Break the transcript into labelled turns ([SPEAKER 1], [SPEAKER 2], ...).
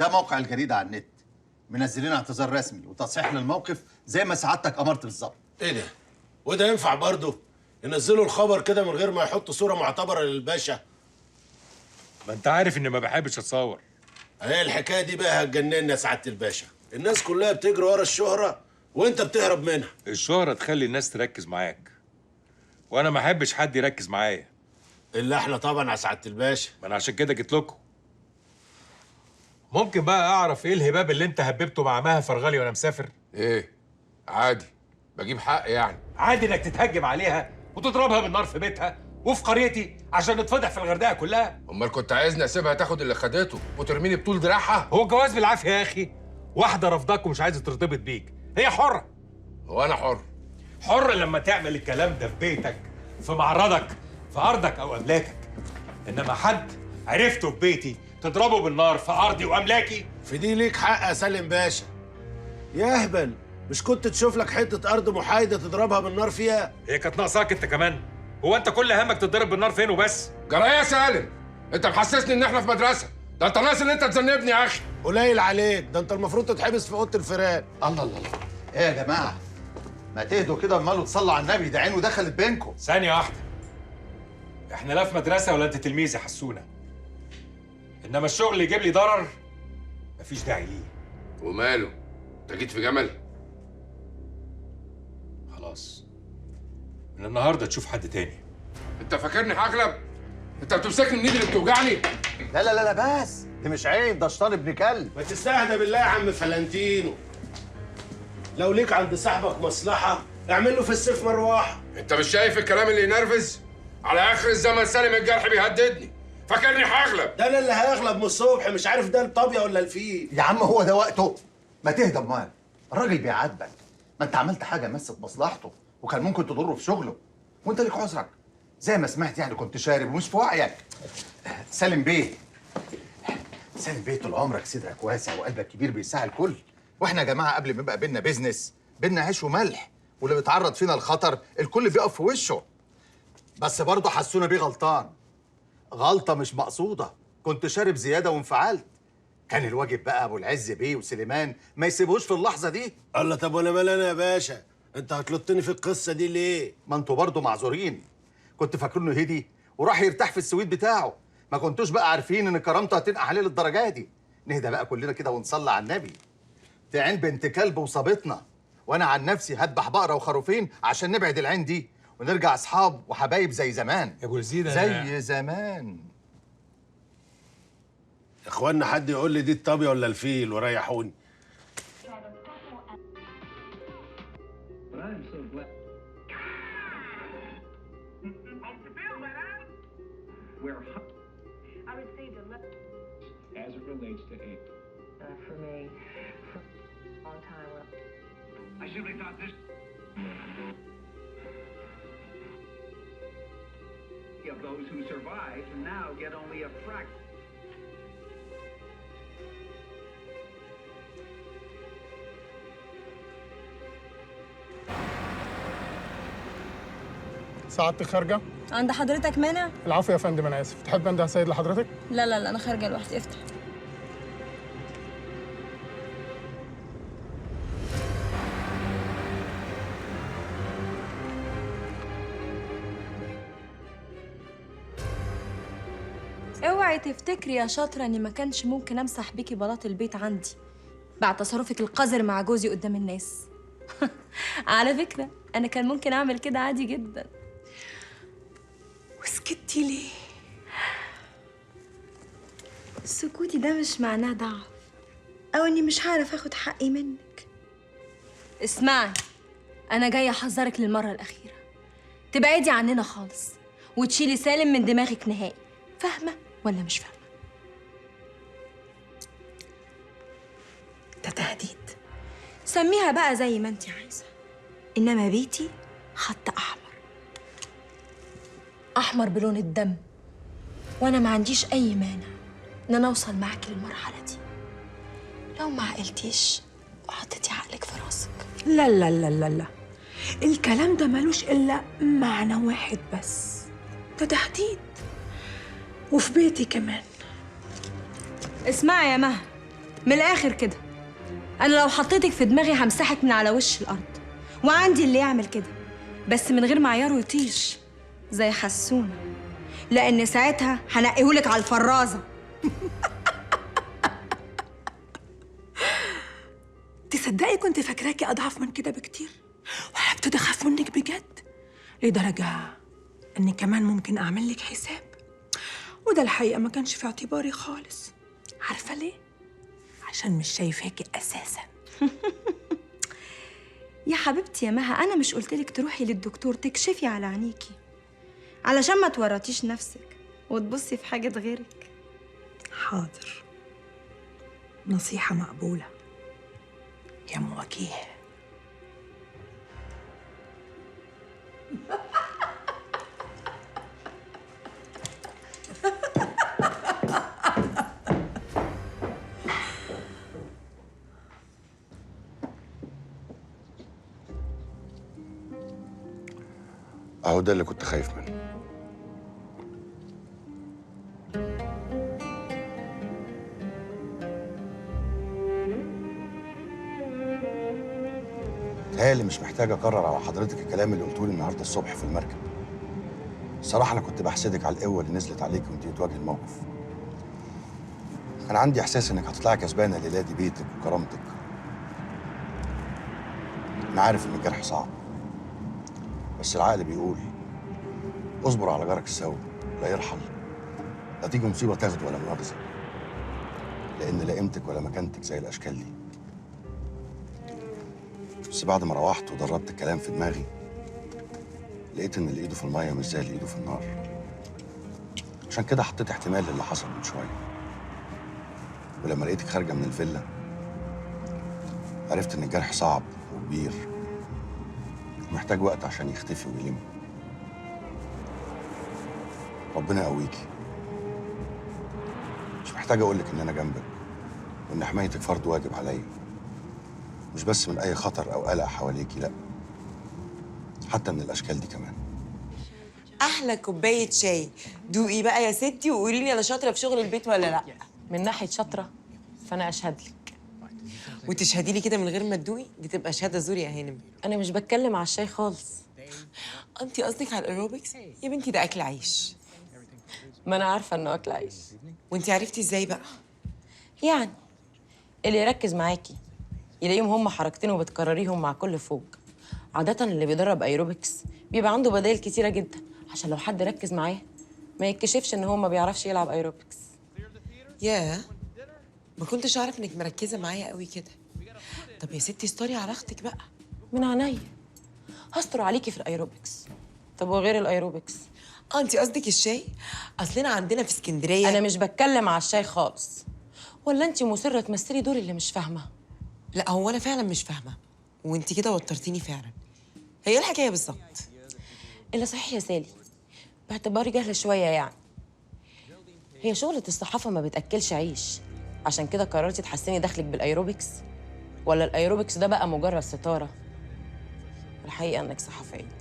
[SPEAKER 1] ده موقع الجريده على النت، منزلين اعتذار رسمي وتصحيح للموقف زي ما سعادتك امرت بالظبط.
[SPEAKER 2] ايه ده؟ وده ينفع برضه؟ ينزلوا الخبر كده من غير ما يحطوا صوره معتبره للباشا؟
[SPEAKER 3] ما انت عارف اني ما بحبش اتصور.
[SPEAKER 2] ايه الحكايه دي بقى هتجننا يا سعاده الباشا؟ الناس كلها بتجري ورا الشهره وانت بتهرب منها.
[SPEAKER 3] الشهرة تخلي الناس تركز معاك، وانا ما احبش حد يركز معايا.
[SPEAKER 2] الا احنا طبعا يا سعاده الباشا.
[SPEAKER 3] ما انا عشان كده جيت لكم. ممكن بقى اعرف ايه الهباب اللي انت هببته مع مها فرغلي وانا مسافر؟
[SPEAKER 4] ايه؟ عادي، بجيب حق يعني.
[SPEAKER 3] عادي انك تتهجم عليها وتضربها بالنار في بيتها وفي قريتي عشان نتفضح في الغردقه كلها؟
[SPEAKER 4] امال كنت عايزني اسيبها تاخد اللي خدته وترميني بطول دراعها؟
[SPEAKER 3] هو الجواز بالعافيه يا اخي؟ واحده رفضاك ومش عايزه ترتبط بيك، هي حره.
[SPEAKER 4] هو انا حر؟
[SPEAKER 3] حر لما تعمل الكلام ده في بيتك، في معرضك، في ارضك او املاكك. انما حد عرفته في بيتي تضربه بالنار في ارضي واملاكي؟
[SPEAKER 2] في دي ليك حق يا سالم باشا. يا اهبل، مش كنت تشوف لك حته ارض محايده تضربها بالنار فيها؟
[SPEAKER 3] هي كانت ناقصاك انت كمان؟ هو انت كل همك تتضرب بالنار فين وبس؟
[SPEAKER 4] جرى ايه يا سالم؟ انت محسسني ان احنا في مدرسه، ده انت ناقص ان انت تذنبني يا اخي.
[SPEAKER 2] قليل عليك، ده انت المفروض تتحبس في اوضه الفيران.
[SPEAKER 1] الله الله الله، ايه يا جماعه؟ ما تهدوا كده ومالوا تصلوا على النبي، ده عينه دخلت بينكم.
[SPEAKER 3] ثانيه واحده، احنا لا في مدرسه ولا انت تلميذ يا حسونه. انما الشغل اللي يجيب لي ضرر مفيش داعي ليه.
[SPEAKER 4] وماله؟ انت جيت في جمل؟
[SPEAKER 3] خلاص، من النهارده تشوف حد تاني.
[SPEAKER 4] انت فاكرني هغلب؟ انت بتمسكني من ايدي اللي بتوجعني؟
[SPEAKER 1] لا لا لا لا، بس دي مش عيب، ده شيطان ابن كلب.
[SPEAKER 2] ما تستهدى بالله يا عم فلانتينو. لو ليك عند صاحبك مصلحه اعمل له في السيف مروحه.
[SPEAKER 4] انت مش شايف الكلام اللي ينرفز؟ على اخر الزمن سالم الجرح بيهددني، فاكرني هغلب؟
[SPEAKER 2] ده انا اللي هيغلب من الصبح، مش عارف ده الطابيه ولا الفيل.
[SPEAKER 1] يا عم هو ده وقته؟ ما تهدى امال، الراجل بيعاتبك، ما انت عملت حاجه مست مصلحته وكان ممكن تضره في شغله، وانت ليك عذرك. زي ما سمعت يعني كنت شارب ومش في وعيك. سالم بيه، سالم بيه طول عمرك صدرك واسع وقلبك كبير بيساع الكل، واحنا يا جماعه قبل ما يبقى بينا بيزنس بينا عيش وملح، واللي بيتعرض فينا الخطر الكل بيقف في وشه. بس برضه حسونا بيه غلطان، غلطه مش مقصوده، كنت شارب زياده وانفعلت. كان الواجب بقى ابو العز بيه وسليمان ما يسيبوش في اللحظه دي.
[SPEAKER 2] الله، طب وانا مال انا يا باشا؟ انت هتلطني في القصه دي ليه؟
[SPEAKER 1] ما انتوا برضه معذورين، كنت فاكرينه هدي وراح يرتاح في السويت بتاعه، ما كنتوش بقى عارفين ان كرامته هتنقع عليه للدرجه دي. نهدى بقى كلنا كده ونصلي على النبي. دي عين بنت كلب وصابتنا، وانا عن نفسي هذبح بقره وخروفين عشان نبعد العين دي ونرجع اصحاب وحبايب زي زمان.
[SPEAKER 3] يا ابو الزيد
[SPEAKER 1] زي زمان.
[SPEAKER 2] يا اخوانا حد يقول لي دي الطابيه ولا الفيل وريحوني.
[SPEAKER 5] I received a letter.
[SPEAKER 6] As it relates to aid.
[SPEAKER 5] For me, for a long time.
[SPEAKER 6] I simply thought this of those who survived now get only a fraction.
[SPEAKER 7] سعادتك خارجة؟
[SPEAKER 8] عند حضرتك مانع؟
[SPEAKER 7] العفو يا فندم، أنا آسف. تحب أنده سيد لحضرتك؟
[SPEAKER 8] لا لا لا، أنا خارجة لوحدي، افتح. اوعي تفتكري يا شاطرة إني ما كانش ممكن أمسح بيكي بلاط البيت عندي بعد تصرفك القذر مع جوزي قدام الناس. على فكرة أنا كان ممكن أعمل كده عادي جدا. وسكتي ليه؟ سكوتي ده مش معناه ضعف أو إني مش هعرف آخد حقي منك. اسمعي، أنا جاية أحذرك للمرة الأخيرة، تبعدي عننا خالص وتشيلي سالم من دماغك نهائي. فاهمة ولا مش فاهمة؟ ده تهديد، سميها بقى زي ما انت عايزة، إنما بيتي خط أحمر، أحمر بلون الدم، وأنا ما عنديش أي مانع إن أنا أوصل معاكي للمرحلة دي لو ما عقلتيش وحطيتي عقلك في راسك.
[SPEAKER 9] لا لا لا لا لا، الكلام ده ملوش إلا معنى واحد بس، ده تهديد، وفي بيتي كمان.
[SPEAKER 8] اسمعي يا مها، من الاخر كده، انا لو حطيتك في دماغي همسحك من على وش الارض، وعندي اللي يعمل كده، بس من غير ما عياره يطيش زي حسونه، لان ساعتها هنقيهولك على الفرازه.
[SPEAKER 9] تصدقي كنت فاكراكي اضعف من كده بكتير، وانا ابتدي اخاف منك بجد، لدرجه اني كمان ممكن اعمل لك حساب، وده الحقيقه ما كانش في اعتباري خالص. عارفه ليه؟ عشان مش شايفاكي اساسا.
[SPEAKER 8] يا حبيبتي يا مها، انا مش قلتلك تروحي للدكتور تكشفي على عينيكي علشان ما تورطيش نفسك وتبصي في حاجه غيرك؟
[SPEAKER 9] حاضر، نصيحه مقبوله يا ام وجيه.
[SPEAKER 1] اهو ده اللي كنت خايف منه. تهيألي مش محتاج اكرر على حضرتك الكلام اللي قلته لي النهارده الصبح في المركب. الصراحه انا كنت بحسدك على القوه اللي نزلت عليك وانت بتواجه الموقف. كان عندي احساس انك هتطلعي كسبانه الليله دي بيتك وكرامتك. انا عارف ان الجرح صعب، بس العقل بيقول اصبر على جارك السوي لا يرحل، لا تيجي مصيبه تاخده ولا مؤاخذه، لان لا قيمتك ولا مكانتك زي الاشكال دي. بس بعد ما روحت ودربت الكلام في دماغي لقيت ان اللي ايده في الميه مش زي اللي ايده في النار. عشان كده حطيت احتمال للي حصل من شويه. ولما لقيتك خارجه من الفيلا عرفت ان الجرح صعب وكبير ومحتاج وقت عشان يختفي ويلم. ربنا يقويكي. مش محتاج اقولك ان انا جنبك وان حمايتك فرض واجب عليا، مش بس من اي خطر او قلق حواليكي، لا حتى من الاشكال دي كمان.
[SPEAKER 10] احلى كوبايه شاي. دوقي بقى يا ستي وقولي لي انا شاطره في شغل البيت ولا لا.
[SPEAKER 11] من ناحيه شاطره فانا اشهد لك.
[SPEAKER 10] وتشهدي لي كده من غير ما تدوقي؟ دي تبقى شهاده زور يا هانم.
[SPEAKER 11] انا مش بتكلم على الشاي خالص.
[SPEAKER 10] انت قصدك على الايروبكس؟ يا بنتي ده اكل عيش.
[SPEAKER 11] ما انا عارفه انه اكل عيش.
[SPEAKER 10] وانت عرفتي ازاي بقى؟
[SPEAKER 11] يعني اللي يركز معاكي يلاقيهم هم حركتين وبتكرريهم مع كل فوق. عاده اللي بيدرب ايروبكس بيبقى عنده بدائل كتيره جدا، عشان لو حد ركز معاه ما يتكشفش ان هو ما بيعرفش يلعب ايروبكس.
[SPEAKER 10] ياه، ما كنتش اعرف انك مركزه معايا قوي كده. طب يا ستي استوري على اختك بقى.
[SPEAKER 11] من عينيا، هستر عليكي في الايروبكس. طب وغير الايروبكس؟
[SPEAKER 10] انت قصدك الشاي؟ اصلنا عندنا في اسكندريه.
[SPEAKER 11] انا مش بتكلم على الشاي خالص. ولا انت مصره تمثلي دور اللي مش فاهمه؟
[SPEAKER 10] لا هو انا فعلا مش فاهمه، وانت كده وترتيني فعلا. هي الحكايه بالظبط؟
[SPEAKER 11] الا صحيح يا سالي، باعتباري جهله شويه يعني. هي شغله الصحافه ما بتاكلش عيش، عشان كده قررتي تحسني دخلك بالايروبكس؟ ولا الايروبكس ده بقى مجرد ستاره؟ الحقيقه انك صحفيه.